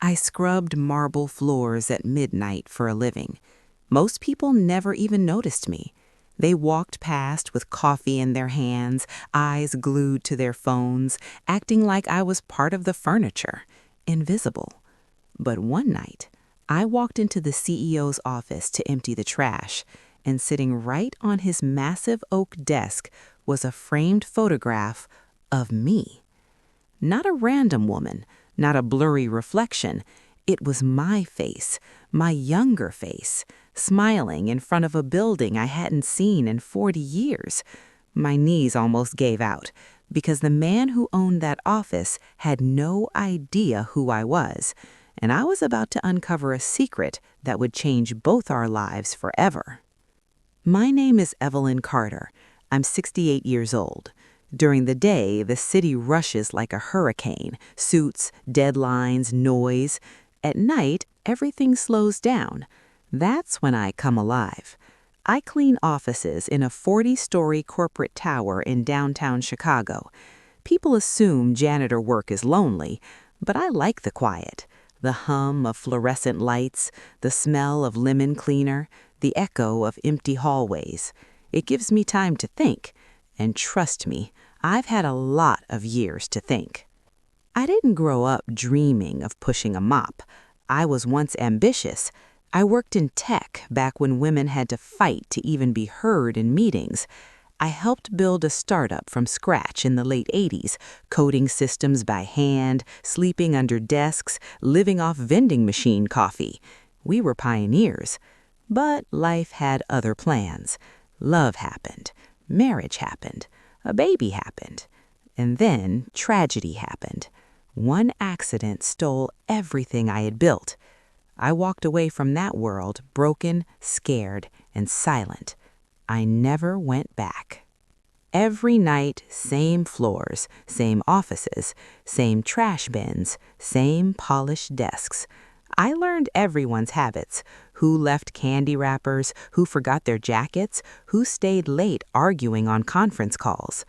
I scrubbed marble floors at midnight for a living. Most people never even noticed me. They walked past with coffee in their hands, eyes glued to their phones, acting like I was part of the furniture, invisible. But one night, I walked into the CEO's office to empty the trash, and sitting right on his massive oak desk was a framed photograph of me. Not a random woman, not a blurry reflection. It was my face, my younger face, smiling in front of a building I hadn't seen in 40 years. My knees almost gave out, because the man who owned that office had no idea who I was, and I was about to uncover a secret that would change both our lives forever. My name is Evelyn Carter. I'm 68 years old. During the day, the city rushes like a hurricane, suits, deadlines, noise. At night, everything slows down. That's when I come alive. I clean offices in a 40-story corporate tower in downtown Chicago. People assume janitor work is lonely, but I like the quiet. The hum of fluorescent lights, the smell of lemon cleaner, the echo of empty hallways. It gives me time to think. And trust me, I've had a lot of years to think. I didn't grow up dreaming of pushing a mop. I was once ambitious. I worked in tech back when women had to fight to even be heard in meetings. I helped build a startup from scratch in the late 80s, coding systems by hand, sleeping under desks, living off vending machine coffee. We were pioneers. But life had other plans. Love happened. Marriage happened. A baby happened. And then tragedy happened. One accident stole everything I had built. I walked away from that world broken, scared, and silent. I never went back. Every night, same floors, same offices, same trash bins, same polished desks. I learned everyone's habits, who left candy wrappers, who forgot their jackets, who stayed late arguing on conference calls.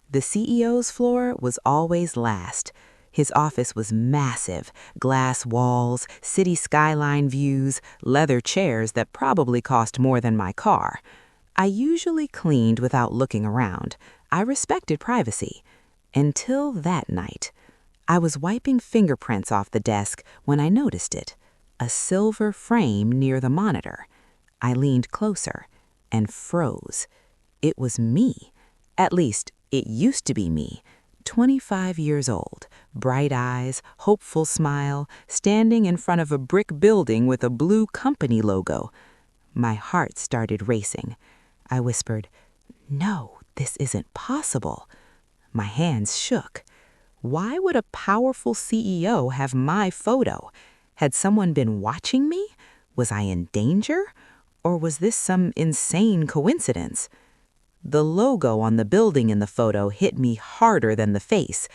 The CEO's floor was always last. His office was massive, glass walls, city skyline views, leather chairs that probably cost more than my car. I usually cleaned without looking around. I respected privacy. Until that night. I was wiping fingerprints off the desk when I noticed it. A silver frame near the monitor. I leaned closer and froze. It was me. At least, it used to be me. 25 years old, bright eyes, hopeful smile, standing in front of a brick building with a blue company logo. My heart started racing. I whispered, "No, this isn't possible." My hands shook. Why would a powerful CEO have my photo? Had someone been watching me? Was I in danger? Or was this some insane coincidence? The logo on the building in the photo hit me harder than the face.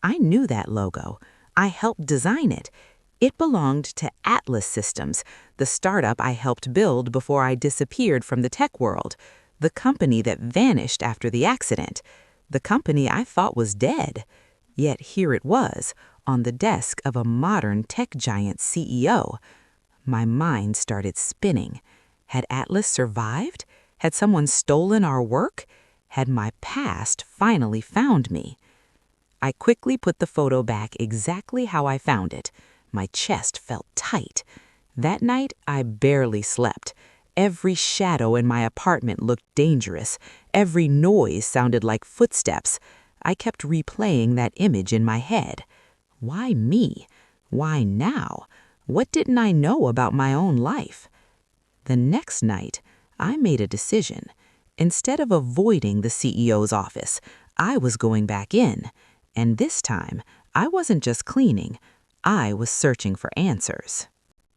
I knew that logo. I helped design it. It belonged to Atlas Systems, the startup I helped build before I disappeared from the tech world, the company that vanished after the accident, the company I thought was dead. Yet here it was, on the desk of a modern tech giant CEO. My mind started spinning. Had Atlas survived? Had someone stolen our work? Had my past finally found me? I quickly put the photo back exactly how I found it. My chest felt tight. That night, I barely slept. Every shadow in my apartment looked dangerous. Every noise sounded like footsteps. I kept replaying that image in my head. Why me? Why now? What didn't I know about my own life? The next night, I made a decision. Instead of avoiding the CEO's office, I was going back in. And this time, I wasn't just cleaning. I was searching for answers.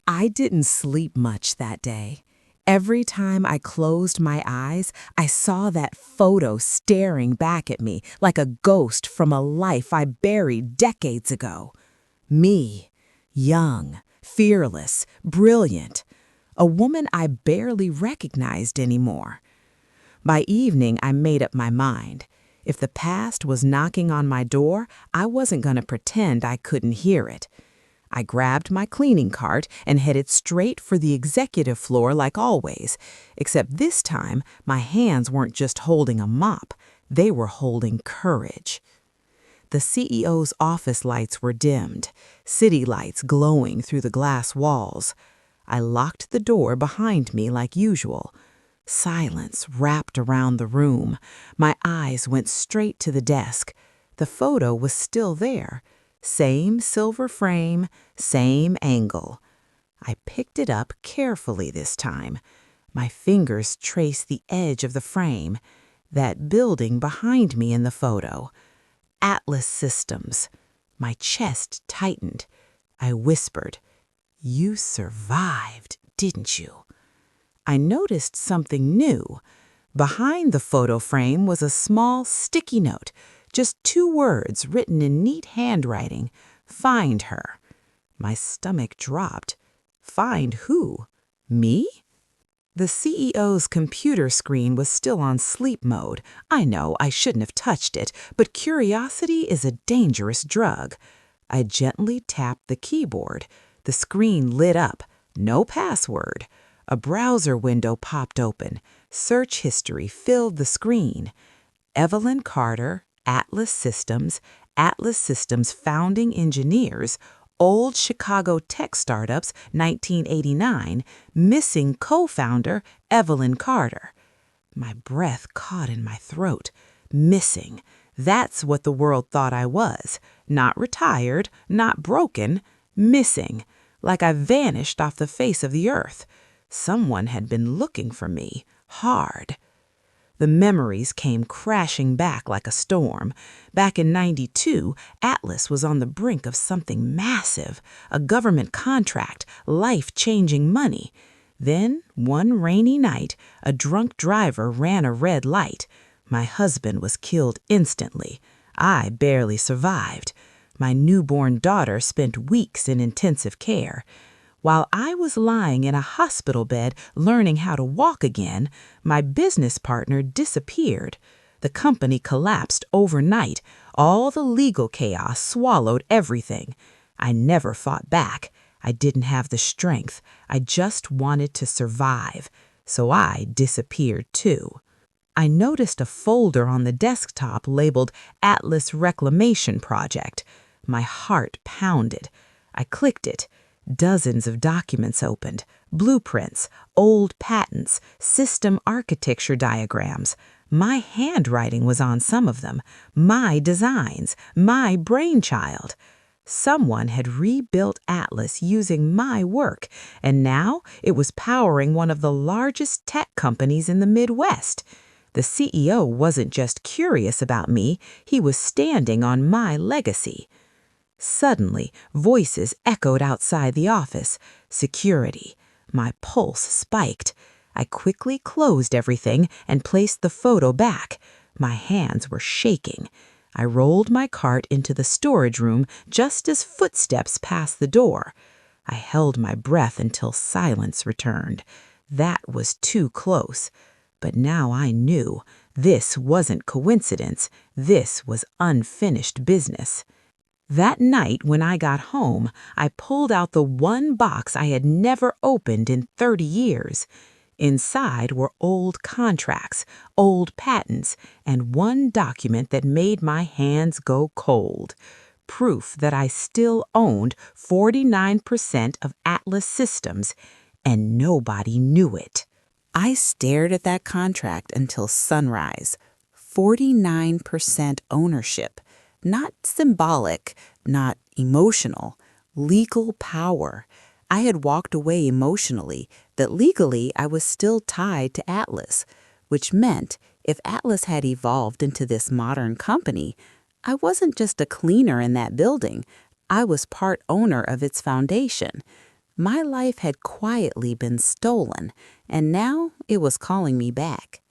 I didn't sleep much that day. Every time I closed my eyes, I saw that photo staring back at me like a ghost from a life I buried decades ago. Me, young, fearless, brilliant, a woman I barely recognized anymore. By evening, I made up my mind. If the past was knocking on my door, I wasn't going to pretend I couldn't hear it. I grabbed my cleaning cart and headed straight for the executive floor like always, except this time my hands weren't just holding a mop, they were holding courage. The CEO's office lights were dimmed, city lights glowing through the glass walls. I locked the door behind me like usual. Silence wrapped around the room. My eyes went straight to the desk. The photo was still there. Same silver frame, same angle. I picked it up carefully this time. My fingers traced the edge of the frame. That building behind me in the photo. Atlas Systems. My chest tightened. I whispered, "You survived, didn't you?" I noticed something new. Behind the photo frame was a small sticky note, just 2 words written in neat handwriting, "Find her." My stomach dropped. Find who? Me? The CEO's computer screen was still on sleep mode. I know I shouldn't have touched it, but curiosity is a dangerous drug. I gently tapped the keyboard. The screen lit up. No password. A browser window popped open. Search history filled the screen. Evelyn Carter, Atlas Systems founding engineers, old Chicago tech startups, 1989, missing co-founder Evelyn Carter. My breath caught in my throat. Missing. That's what the world thought I was. Not retired, not broken, missing. Like I vanished off the face of the earth. Someone had been looking for me, hard. The memories came crashing back like a storm. Back in '92, Atlas was on the brink of something massive, a government contract, life-changing money. Then, one rainy night, a drunk driver ran a red light. My husband was killed instantly. I barely survived. My newborn daughter spent weeks in intensive care. While I was lying in a hospital bed learning how to walk again, my business partner disappeared. The company collapsed overnight. All the legal chaos swallowed everything. I never fought back. I didn't have the strength. I just wanted to survive. So I disappeared too. I noticed a folder on the desktop labeled Atlas Reclamation Project. My heart pounded. I clicked it. Dozens of documents opened, blueprints, old patents, system architecture diagrams. My handwriting was on some of them, my designs, my brainchild. Someone had rebuilt Atlas using my work, and now it was powering one of the largest tech companies in the Midwest. The CEO wasn't just curious about me, he was standing on my legacy. Suddenly, voices echoed outside the office. Security. My pulse spiked. I quickly closed everything and placed the photo back. My hands were shaking. I rolled my cart into the storage room just as footsteps passed the door. I held my breath until silence returned. That was too close. But now I knew. This wasn't coincidence. This was unfinished business. That night when I got home, I pulled out the one box I had never opened in 30 years. Inside were old contracts, old patents, and one document that made my hands go cold. Proof that I still owned 49% of Atlas Systems, and nobody knew it. I stared at that contract until sunrise. 49% ownership. Not symbolic, not emotional, legal power. I had walked away emotionally, that legally I was still tied to Atlas, which meant if Atlas had evolved into this modern company, I wasn't just a cleaner in that building. I was part owner of its foundation. My life had quietly been stolen, and now it was calling me back.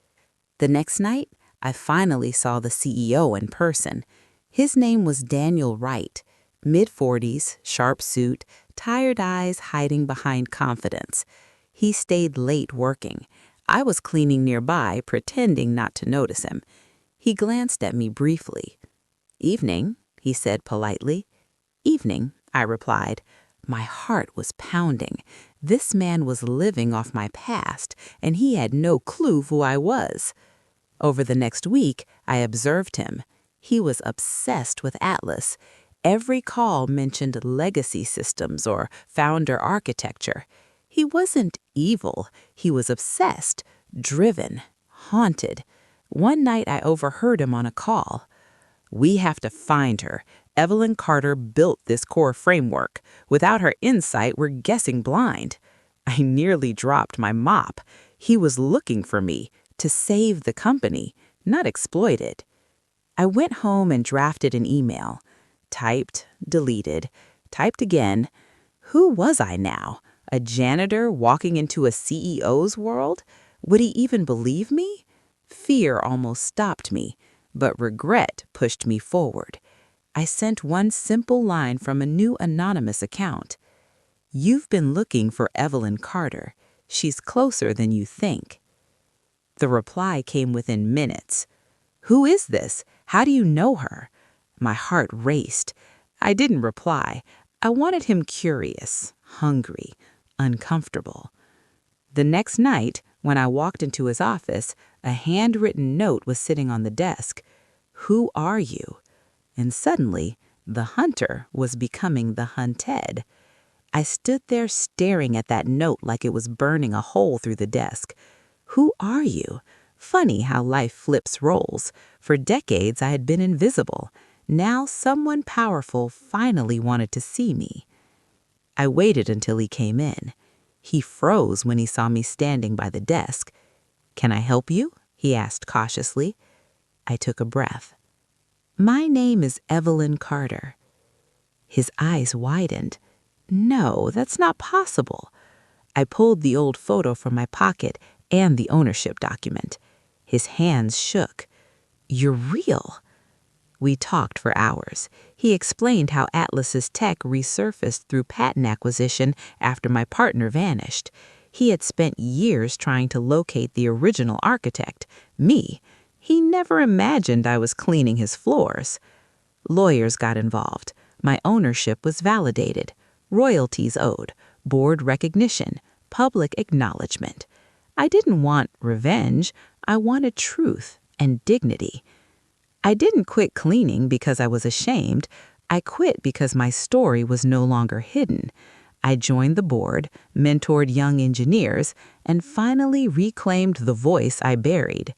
The next night, I finally saw the CEO in person. His name was Daniel Wright, mid-40s, sharp suit, tired eyes hiding behind confidence. He stayed late working. I was cleaning nearby, pretending not to notice him. He glanced at me briefly. "Evening," he said politely. "Evening," I replied. My heart was pounding. This man was living off my past, and he had no clue who I was. Over the next week, I observed him. He was obsessed with Atlas. Every call mentioned legacy systems or founder architecture. He wasn't evil. He was obsessed, driven, haunted. One night I overheard him on a call. "We have to find her. Evelyn Carter built this core framework. Without her insight, we're guessing blind." I nearly dropped my mop. He was looking for me to save the company, not exploit it. I went home and drafted an email. Typed, deleted, typed again. Who was I now? A janitor walking into a CEO's world? Would he even believe me? Fear almost stopped me, but regret pushed me forward. I sent one simple line from a new anonymous account. "You've been looking for Evelyn Carter. She's closer than you think." The reply came within minutes. "Who is this? How do you know her?" My heart raced. I didn't reply. I wanted him curious, hungry, uncomfortable. The next night, when I walked into his office, a handwritten note was sitting on the desk. "Who are you?" And suddenly, the hunter was becoming the hunted. I stood there staring at that note like it was burning a hole through the desk. Who are you? Funny how life flips roles. For decades, I had been invisible. Now someone powerful finally wanted to see me. I waited until he came in. He froze when he saw me standing by the desk. "Can I help you?" he asked cautiously. I took a breath. "My name is Evelyn Carter." His eyes widened. "No, that's not possible." I pulled the old photo from my pocket and the ownership document. His hands shook. "You're real." We talked for hours. He explained how Atlas's tech resurfaced through patent acquisition after my partner vanished. He had spent years trying to locate the original architect, me. He never imagined I was cleaning his floors. Lawyers got involved. My ownership was validated. Royalties owed. Board recognition. Public acknowledgement. I didn't want revenge. I wanted truth and dignity. I didn't quit cleaning because I was ashamed. I quit because my story was no longer hidden. I joined the board, mentored young engineers, and finally reclaimed the voice I buried.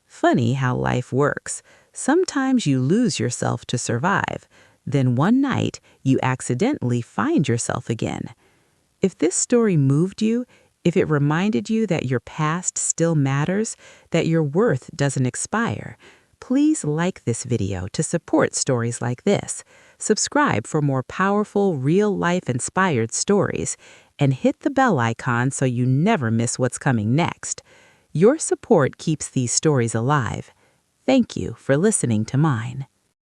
Funny how life works. Sometimes you lose yourself to survive. Then one night, you accidentally find yourself again. If this story moved you, if it reminded you that your past still matters, that your worth doesn't expire, please like this video to support stories like this, subscribe for more powerful, real-life inspired stories, and hit the bell icon so you never miss what's coming next. Your support keeps these stories alive. Thank you for listening to mine.